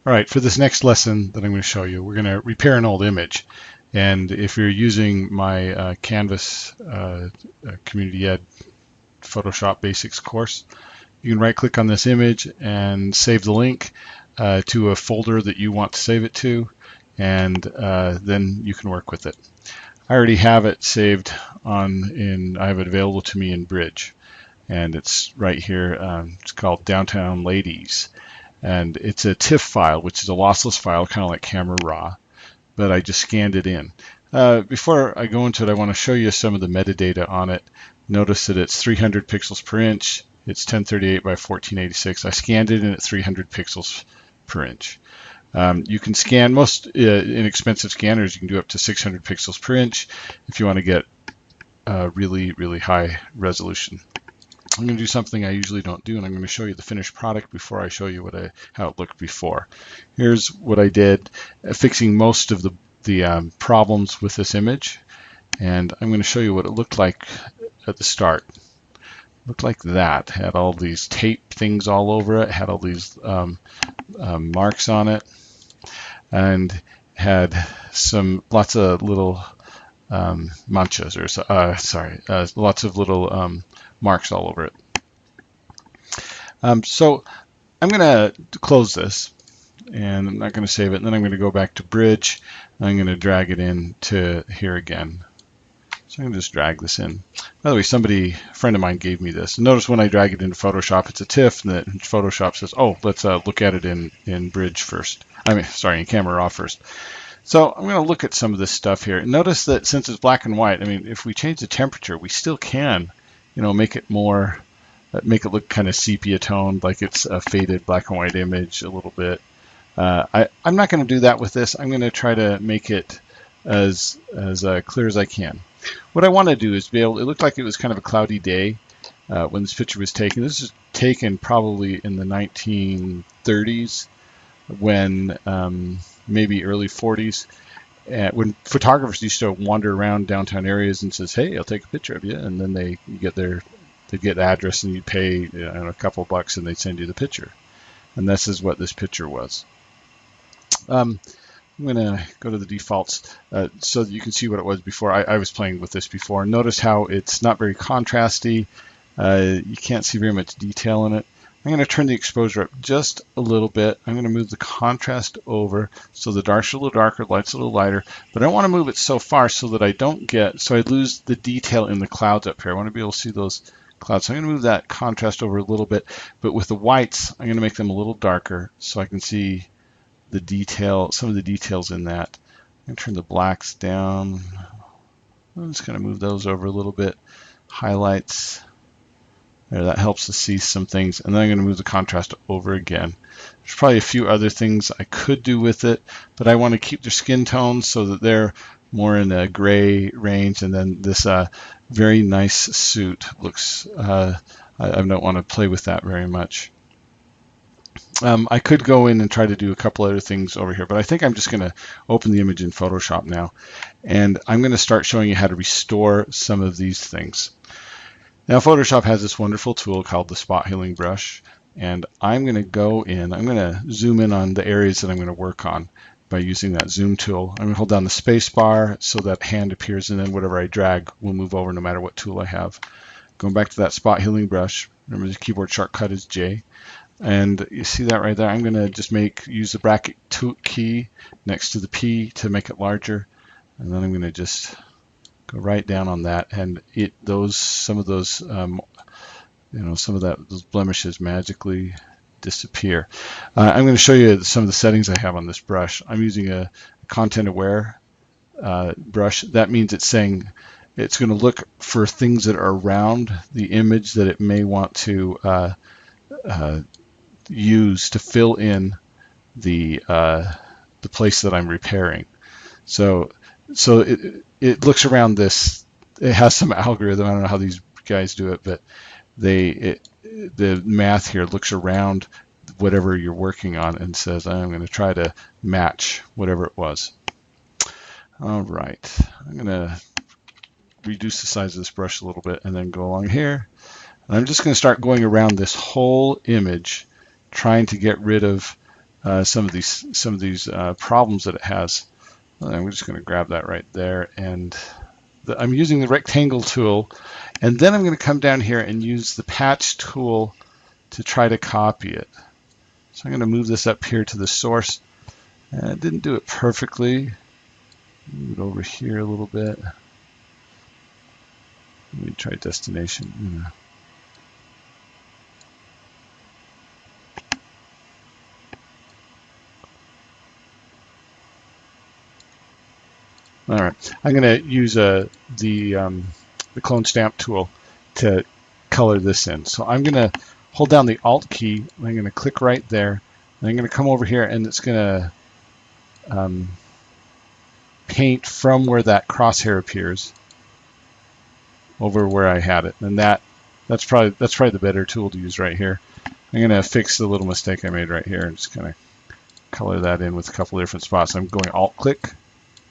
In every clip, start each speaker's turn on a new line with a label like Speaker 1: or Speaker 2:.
Speaker 1: All right, for this next lesson that I'm going to show you, we're going to repair an old image. And if you're using my Canvas Community Ed Photoshop Basics course, you can right-click on this image and save the link to a folder that you want to save it to, and then you can work with it. I already have it saved I have it available to me in Bridge, and it's right here. It's called Downtown Ladies. And it's a TIFF file, which is a lossless file, kind of like Camera Raw, but I just scanned it in. Before I go into it, I want to show you some of the metadata on it. Notice that it's 300 pixels per inch. It's 1038 by 1486. I scanned it in at 300 pixels per inch. You can scan most inexpensive scanners. You can do up to 600 pixels per inch if you want to get really, really high resolution. I'm going to do something I usually don't do, and I'm going to show you the finished product before I show you how it looked before. Here's what I did, fixing most of the problems with this image, and I'm going to show you what it looked like at the start. It looked like that. Had all these tape things all over it, had all these marks on it, and had lots of little manchas, lots of little marks all over it. So I'm going to close this, and I'm not going to save it, and then I'm going to go back to Bridge, and I'm going to drag it into here again. So I'm going to just drag this in. By the way, a friend of mine gave me this. Notice when I drag it into Photoshop, it's a TIFF, and then Photoshop says, oh, let's look at it in Bridge first. In Camera Raw first. So I'm going to look at some of this stuff here. Notice that since it's black and white, if we change the temperature, we still can, make it look kind of sepia toned, like it's a faded black and white image a little bit. I'm not going to do that with this. I'm going to try to make it as clear as I can. What I want to do is it looked like it was kind of a cloudy day when this picture was taken. This is taken probably in the 1930s, when maybe early 40s, when photographers used to wander around downtown areas and says, hey, I'll take a picture of you, and then they'd get the address, and you'd pay a couple bucks, and they'd send you the picture. And this is what this picture was. I'm going to go to the defaults so that you can see what it was before. I was playing with this before. Notice how it's not very contrasty. You can't see very much detail in it. I'm going to turn the exposure up just a little bit. I'm going to move the contrast over so the dark's a little darker, light's a little lighter, but I don't want to move it so far so that I lose the detail in the clouds up here. I want to be able to see those clouds. So I'm going to move that contrast over a little bit, but with the whites, I'm going to make them a little darker so I can see the detail, some of the details in that. I'm going to turn the blacks down. I'm just going to move those over a little bit. Highlights. There, that helps to see some things. And then I'm going to move the contrast over again. There's probably a few other things I could do with it, but I want to keep their skin tones so that they're more in a gray range. And then this very nice suit looks, I don't want to play with that very much. I could go in and try to do a couple other things over here, but I think I'm just going to open the image in Photoshop now. And I'm going to start showing you how to restore some of these things. Now, Photoshop has this wonderful tool called the Spot Healing Brush, and I'm going to go in, I'm going to zoom in on the areas that I'm going to work on by using that zoom tool. I'm going to hold down the space bar so that hand appears, and then whatever I drag will move over no matter what tool I have. Going back to that Spot Healing Brush, remember the keyboard shortcut is J, and you see that right there. I'm going to just use the bracket key next to the P to make it larger, and then I'm going to just go right down on that, and some of those blemishes magically disappear. I'm going to show you some of the settings I have on this brush. I'm using a content aware brush. That means it's saying it's going to look for things that are around the image that it may want to use to fill in the place that I'm repairing. So it looks around this. It has some algorithm. I don't know how these guys do it, but the math here looks around whatever you're working on and says, I'm going to try to match whatever it was. All right, I'm going to reduce the size of this brush a little bit and then go along here. And I'm just going to start going around this whole image, trying to get rid of some of these problems that it has. I'm just going to grab that right there, and I'm using the rectangle tool, and then I'm going to come down here and use the patch tool to try to copy it. So I'm going to move this up here to the source. I didn't do it perfectly. Move it over here a little bit. Let me try destination. All right, I'm going to use the clone stamp tool to color this in. So I'm going to hold down the Alt key. I'm going to click right there. And I'm going to come over here, and it's going to paint from where that crosshair appears over where I had it. And that's probably the better tool to use right here. I'm going to fix the little mistake I made right here and just kind of color that in with a couple of different spots. I'm going Alt click,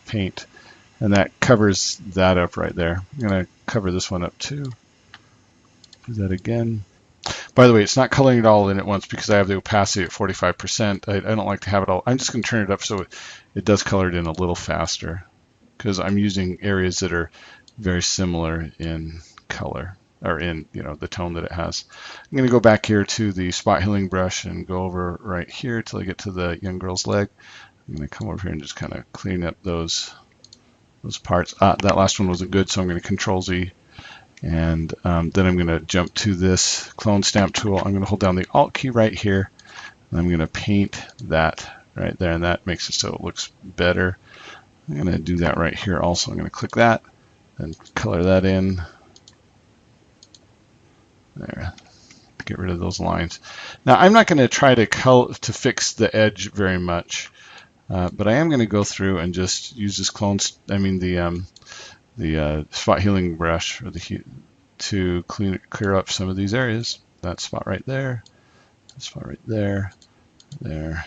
Speaker 1: paint. And that covers that up right there. I'm going to cover this one up too. Do that again. By the way, it's not coloring it all in at once because I have the opacity at 45%. I don't like to have it all. I'm just going to turn it up so it does color it in a little faster because I'm using areas that are very similar in color or in the tone that it has. I'm going to go back here to the spot healing brush and go over right here till I get to the young girl's leg. I'm going to come over here and just kind of clean up those parts. That last one wasn't good, so I'm going to Control Z, and then I'm going to jump to this clone stamp tool. I'm going to hold down the Alt key right here, and I'm going to paint that right there, and that makes it so it looks better. I'm going to do that right here also. I'm going to click that and color that in. There. Get rid of those lines. Now I'm not going to try to fix the edge very much. But I am going to go through and just use this the spot healing brush to clear up some of these areas. That spot right there, that spot right there, there,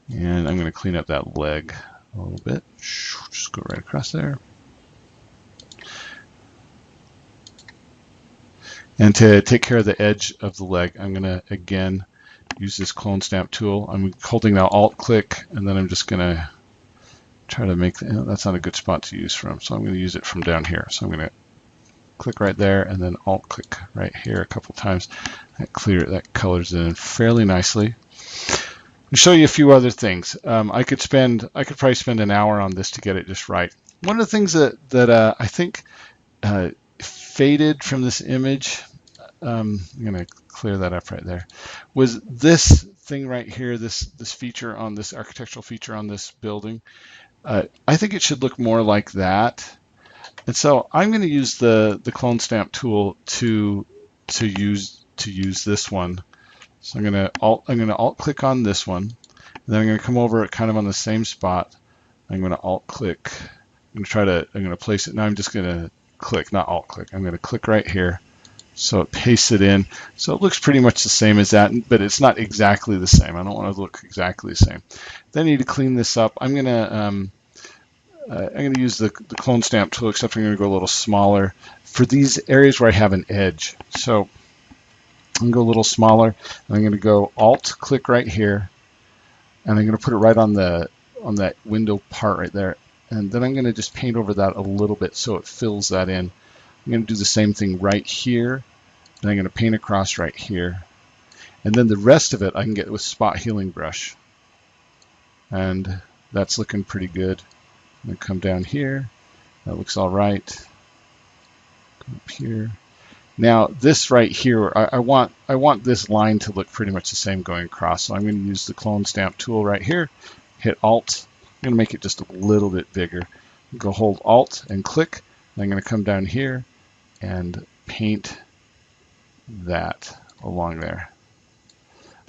Speaker 1: and I'm going to clean up that leg a little bit. Just go right across there. And to take care of the edge of the leg, I'm going to again use this clone stamp tool. I'm holding now Alt click, and then I'm just going to try to make that's not a good spot to use from, so I'm going to use it from down here. So I'm going to click right there and then Alt click right here a couple times. That colors it in fairly nicely. I'll show you a few other things. I could probably spend an hour on this to get it just right. One of the things that I think faded from this image, I'm going to clear that up right there, was this thing right here, this feature on this architectural feature on this building. I think it should look more like that, and so I'm going to use the clone stamp tool to use this one. So I'm going to alt click on this one, and then I'm going to come over kind of on the same spot. I'm going to alt click. I'm going to place it. Now I'm just going to click, not alt click. I'm going to click right here. So it pastes it in. So it looks pretty much the same as that, but it's not exactly the same. I don't want to look exactly the same. Then I need to clean this up. I'm going to use the clone stamp tool, except I'm going to go a little smaller for these areas where I have an edge. So I'm going to go a little smaller. I'm going to go Alt click right here, and I'm going to put it right on that window part right there. And then I'm going to just paint over that a little bit so it fills that in. I'm going to do the same thing right here, and I'm going to paint across right here. And then the rest of it I can get with spot healing brush. And that's looking pretty good. I'm going to come down here. That looks all right. Come up here. Now this right here, I want this line to look pretty much the same going across. So I'm going to use the clone stamp tool right here. Hit Alt. I'm going to make it just a little bit bigger. Go hold Alt and click. And I'm going to come down here and paint that along there.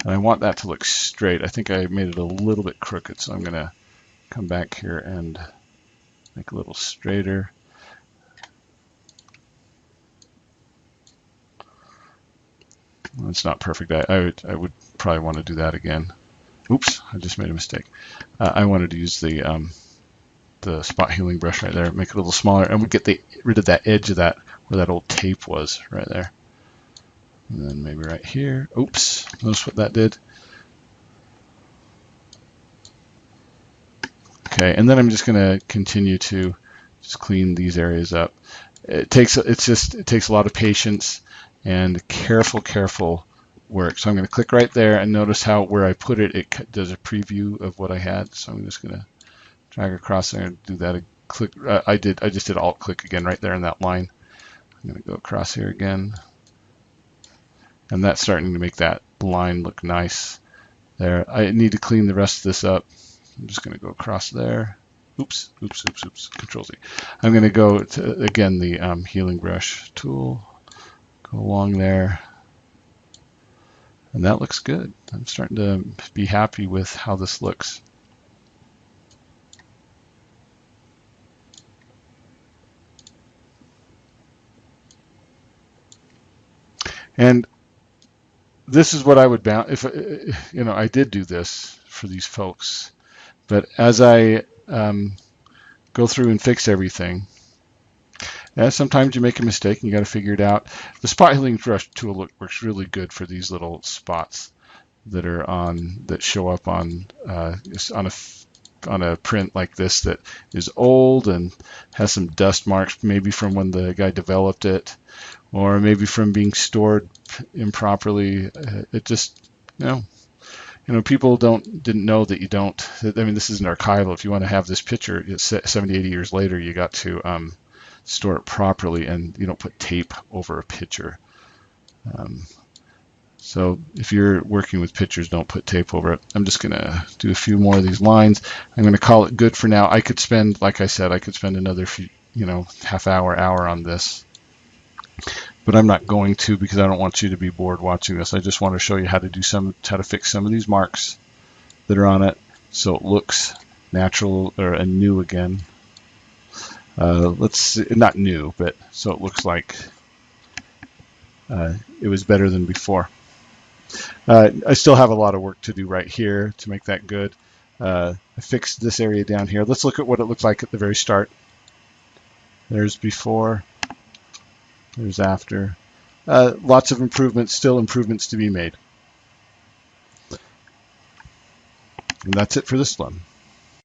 Speaker 1: And I want that to look straight. I think I made it a little bit crooked, so I'm going to come back here and make it a little straighter. Well, it's not perfect. I would probably want to do that again. Oops, I just made a mistake. I wanted to use the spot healing brush right there, make it a little smaller, and we get rid of that edge of that where that old tape was right there. And then maybe right here. Oops, notice what that did. Okay, and then I'm just going to continue to just clean these areas up. It takes a lot of patience and careful work. So I'm going to click right there, and notice how where I put it, it does a preview of what I had. So I'm just going to drag across there and do that. Click. I just did Alt click again right there in that line. I'm going to go across here again, and that's starting to make that line look nice there. I need to clean the rest of this up. I'm just going to go across there. Oops. Control Z. I'm going to go to, again, the healing brush tool. Go along there. And that looks good. I'm starting to be happy with how this looks. And this is what I would bound if I did do this for these folks. But as I go through and fix everything, sometimes you make a mistake and you got to figure it out. The spot healing brush tool works really good for these little spots that show up on a print like this that is old and has some dust marks, maybe from when the guy developed it, or maybe from being stored improperly. It just, people didn't know that you don't. I mean, this isn't archival. If you want to have this picture, it's 70, 80 years later, you got to store it properly, and you don't put tape over a picture. So if you're working with pictures, don't put tape over it. I'm just going to do a few more of these lines. I'm going to call it good for now. I could spend, like I said, another few, half hour on this. But I'm not going to, because I don't want you to be bored watching this. I just want to show you how to fix some of these marks that are on it so it looks natural or new again. Let's see, not new, but so it looks like it was better than before. I still have a lot of work to do right here to make that good. I fixed this area down here. Let's look at what it looked like at the very start. There's before. There's after. Lots of improvements, still improvements to be made. And that's it for this one.